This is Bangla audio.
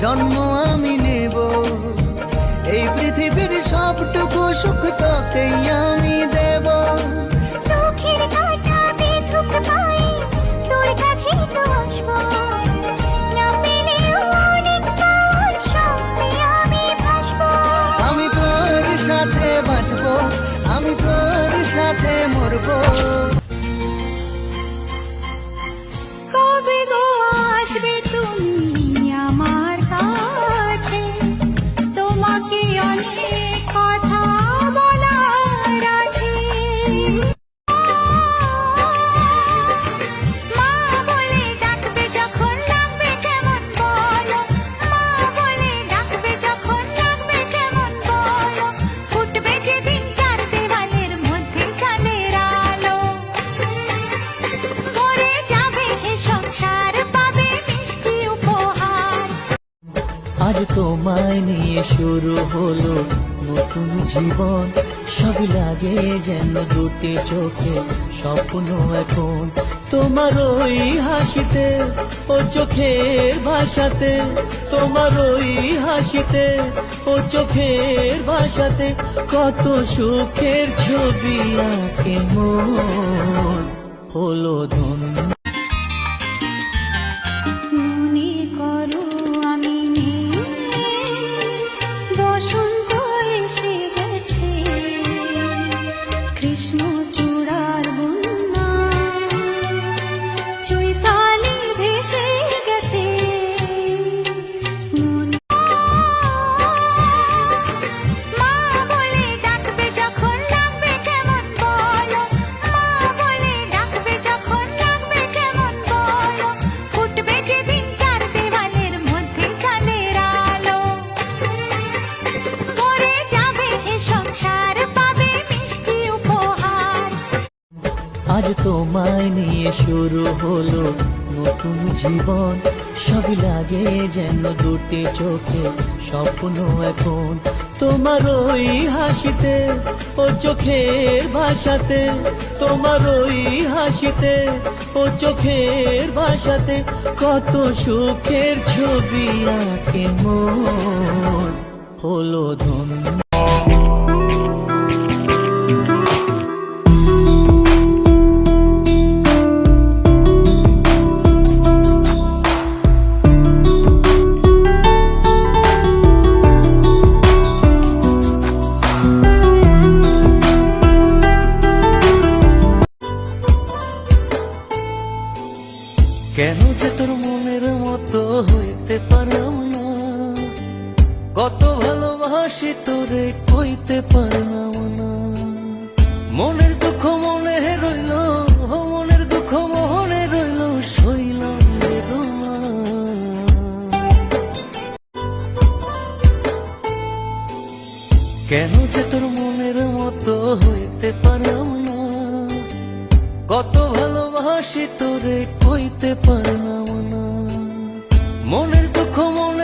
জন্ম আমি নেব, এই পৃথিবীর সবটুকু সুখ তোকেই আমি দেব। চোখের কাঁটা বিধুক পাই, তোর কাছে তো আসবো, না পেলেও অনেক কাল সঙ্গে আমি ভাসবো। আমি তোর সাথে বাঁচবো, আমি তোর সাথে মরবো। কবে গো আসবে তুমি আমার কাছে, তোমাকে অনেক কথা বলার আছে। মা বলে ডাকবে যখন লাগবে কেমন বলো, মা বলে ডাকবে যখন লাগবে কেমন বলো, ফুটবে যেদিন চার দেওয়ালের মধ্যে চাঁদের আলো। মরে যাবে এ সংসার, পাবে মিষ্টি উপহার। আজ তোমায় নিয়ে শুরু হলো নতুন জীবন, সব লাগে যেন দুটি চোখে স্বপ্ন এখন। তোমার ওই হাসিতে, ও চোখের ভাষাতে, তোমার ওই হাসিতে, ও চোখের ভাষাতে কত সুখের ছবি আঁকে মন হলো ধন্য। মনে করো আমি নেই, বসন্ত এসে গেছে, কৃষ্ণ চূড়ার বন্যা চৈতালি ভেসে গেছে। মা বলে ডাকবে যখন লাগবে কেমন বলো, মা বলে ডাকবে যখন লাগবে কেমন বলো, ফুটবে যেদিন চার দেওয়ালের মধ্যে চাঁদের আলো। মরে যাবে এ সংসার, পাবে মিষ্টি উপহার। আজ তোমায় নিয়ে শুরু হলো নতুন জীবন, সব লাগে যেন দুটি চোখে স্বপ্ন এখন। তোমার ওই হাসিতে, ও চোখের ভাষাতে, তোমার ওই হাসিতে, ও চোখের ভাষাতে কত সুখের ছবি আঁকে মন হলো ধন্য। কেন যে তোর মনের মতো হইতে পারলাম না, কত ভালোবাসি তোরে কইতে পারলাম না। মনের দুঃখ মনে রইল, মনের দুঃখ মনে রইল, সইলাম বেদনা। কেন যে তোর মনের মতো হইতে পারলাম না, কত ভালোবাসি তোরে কইতে পারলাম না। মনের দুঃখ মনে